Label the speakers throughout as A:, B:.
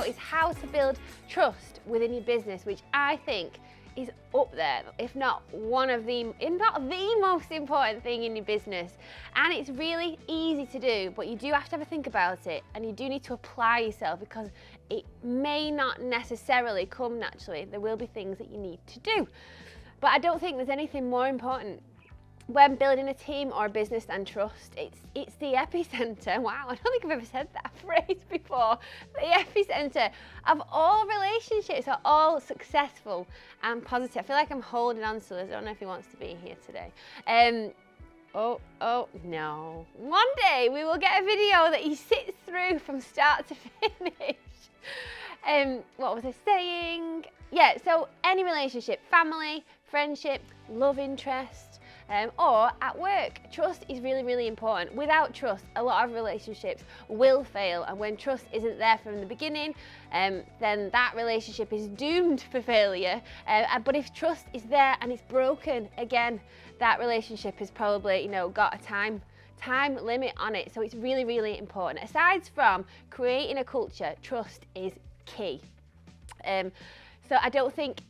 A: is how to build trust within your business, which I think is up there, if not the most important thing in your business. And it's really easy to do, but you do have to have a think about it, and you do need to apply yourself, because it may not necessarily come naturally. There will be things that you need to do. But I don't think there's anything more important when building a team or a business than trust. It's the epicenter. Wow, I don't think I've ever said that phrase before. The epicenter of all relationships are all successful and positive. I feel like I'm holding on to this. I don't know if he wants to be here today. Oh no. One day we will get a video that he sits through from start to finish. What was I saying? Yeah, so any relationship, family, friendship, love interest, or at work, trust is really, really important. Without trust, a lot of relationships will fail, and when trust isn't there from the beginning, then that relationship is doomed for failure. But if trust is there and it's broken, again, that relationship has probably, got a time limit on it. So it's really, really important. Aside from creating a culture, trust is key. So I don't think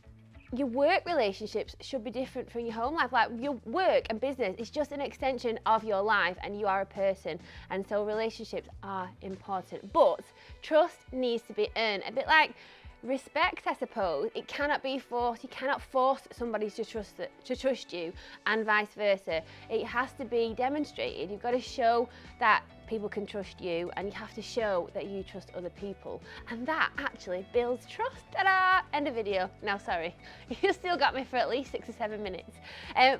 A: your work relationships should be different from your home life. Like, your work and business is just an extension of your life, and you are a person, and so relationships are important. But trust needs to be earned, a bit like respect, I suppose. It cannot be forced. You cannot force somebody to trust you, and vice versa. It has to be demonstrated. You've got to show that people can trust you, and you have to show that you trust other people, and that actually builds trust. Ta-da! End of video. No, sorry, you still got me for at least 6 or 7 minutes.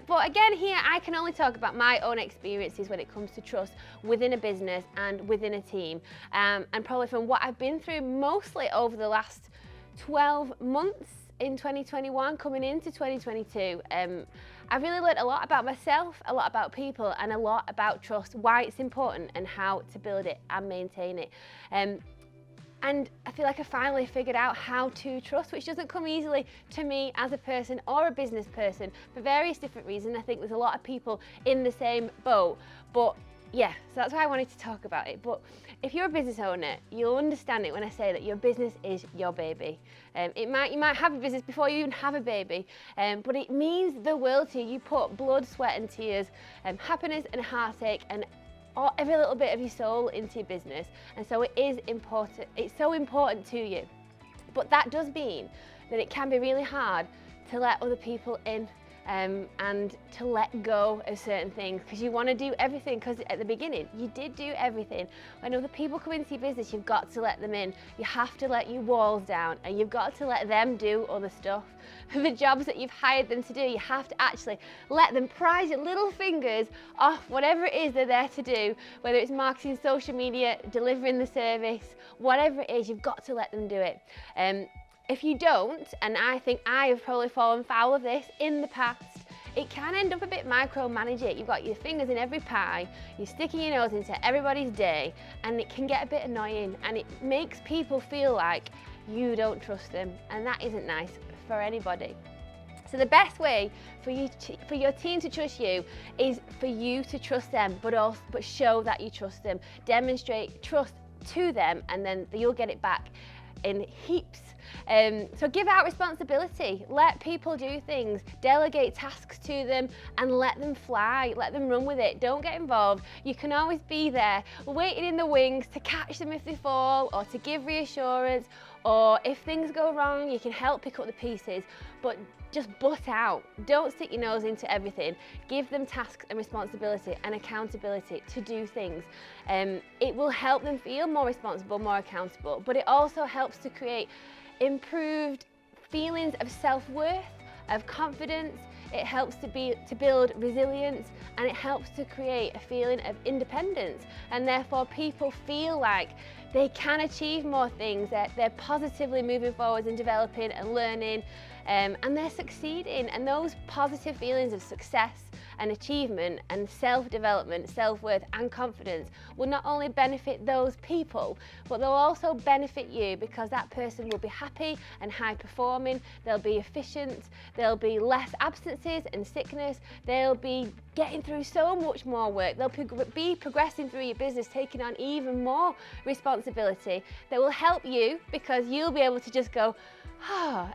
A: But again, here I can only talk about my own experiences when it comes to trust within a business and within a team, and probably from what I've been through mostly over the last 12 months in 2021 coming into 2022. I've really learned a lot about myself, a lot about people, and a lot about trust, why it's important and how to build it and maintain it. And I feel like I finally figured out how to trust, which doesn't come easily to me as a person or a business person for various different reasons. I think there's a lot of people in the same boat, but yeah, so that's why I wanted to talk about it. But if you're a business owner, you'll understand it when I say that your business is your baby. You might have a business before you even have a baby, but it means the world to you. You put blood, sweat and tears, happiness and heartache, and every little bit of your soul into your business, and so it is important. It's so important to you. But that does mean that it can be really hard to let other people in, and to let go of certain things, because you want to do everything, because at the beginning you did do everything. When other people come into your business, you've got to let them in. You have to let your walls down, and you've got to let them do other stuff. The jobs that you've hired them to do, you have to actually let them prise your little fingers off whatever it is they're there to do, whether it's marketing, social media, delivering the service, whatever it is, you've got to let them do it. If you don't, and I think I have probably fallen foul of this in the past, it can end up a bit micromanaging. You've got your fingers in every pie, you're sticking your nose into everybody's day, and it can get a bit annoying, and it makes people feel like you don't trust them, and that isn't nice for anybody. So the best way for your team to trust you is for you to trust them, but show that you trust them. Demonstrate trust to them, and then you'll get it back in heaps. So give out responsibility, let people do things, delegate tasks to them, and let them fly, let them run with it. Don't get involved. You can always be there waiting in the wings to catch them if they fall, or to give reassurance, or if things go wrong you can help pick up the pieces, but just butt out. Don't stick your nose into everything. Give them tasks and responsibility and accountability to do things. It will help them feel more responsible, more accountable, but it also helps to create improved feelings of self-worth, of confidence. It helps to build resilience, and it helps to create a feeling of independence, and therefore people feel like they can achieve more things, that they're positively moving forward and developing and learning, and they're succeeding, and those positive feelings of success and achievement and self-development, self-worth and confidence will not only benefit those people, but they'll also benefit you, because that person will be happy and high performing, they'll be efficient, there'll be less absences and sickness, they'll be getting through so much more work, they'll be progressing through your business, taking on even more responsibility that will help you, because you'll be able to just go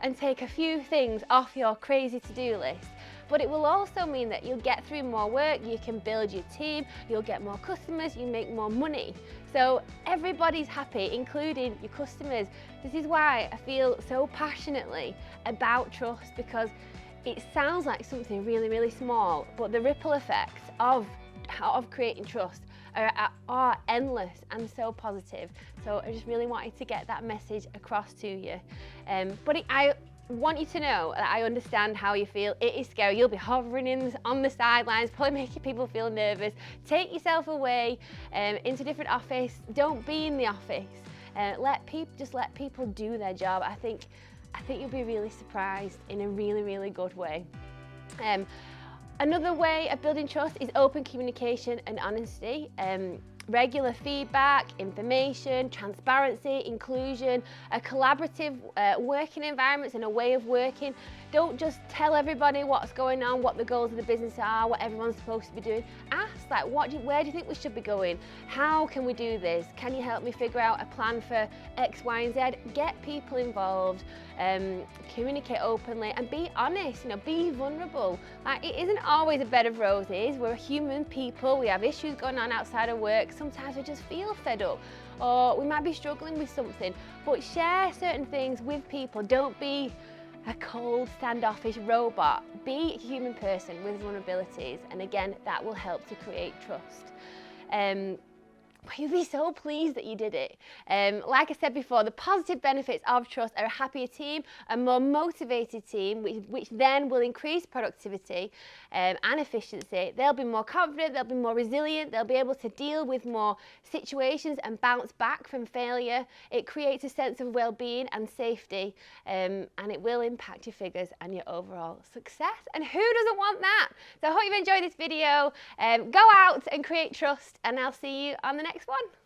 A: and take a few things off your crazy to-do list. But it will also mean that you'll get through more work, you can build your team, you'll get more customers, you make more money. So everybody's happy, including your customers. This is why I feel so passionately about trust, because it sounds like something really, really small, but the ripple effects of creating trust are endless and so positive. So I just really wanted to get that message across to you. I want you to know that I understand how you feel. It is scary. You'll be hovering on the sidelines, probably making people feel nervous. Take yourself away into a different office. Don't be in the office. Let people do their job. I think you'll be really surprised in a really, really good way. Another way of building trust is open communication and honesty. Regular feedback, information, transparency, inclusion, a collaborative working environment and a way of working. Don't just tell everybody what's going on, what the goals of the business are, what everyone's supposed to be doing. Ask, like, where do you think we should be going? How can we do this? Can you help me figure out a plan for X, Y, and Z? Get people involved, communicate openly, and be honest. Be vulnerable. Like, it isn't always a bed of roses. We're human people. We have issues going on outside of work. Sometimes we just feel fed up, or we might be struggling with something. But share certain things with people. Don't be a cold, standoffish robot. Be a human person with vulnerabilities, and again, that will help to create trust. You'll be so pleased that you did it. Like I said before, the positive benefits of trust are a happier team, a more motivated team, which then will increase productivity and efficiency. They'll be more confident, they'll be more resilient, they'll be able to deal with more situations and bounce back from failure. It creates a sense of well-being and safety, and it will impact your figures and your overall success. And who doesn't want that? So I hope you've enjoyed this video. Go out and create trust, and I'll see you on the next one.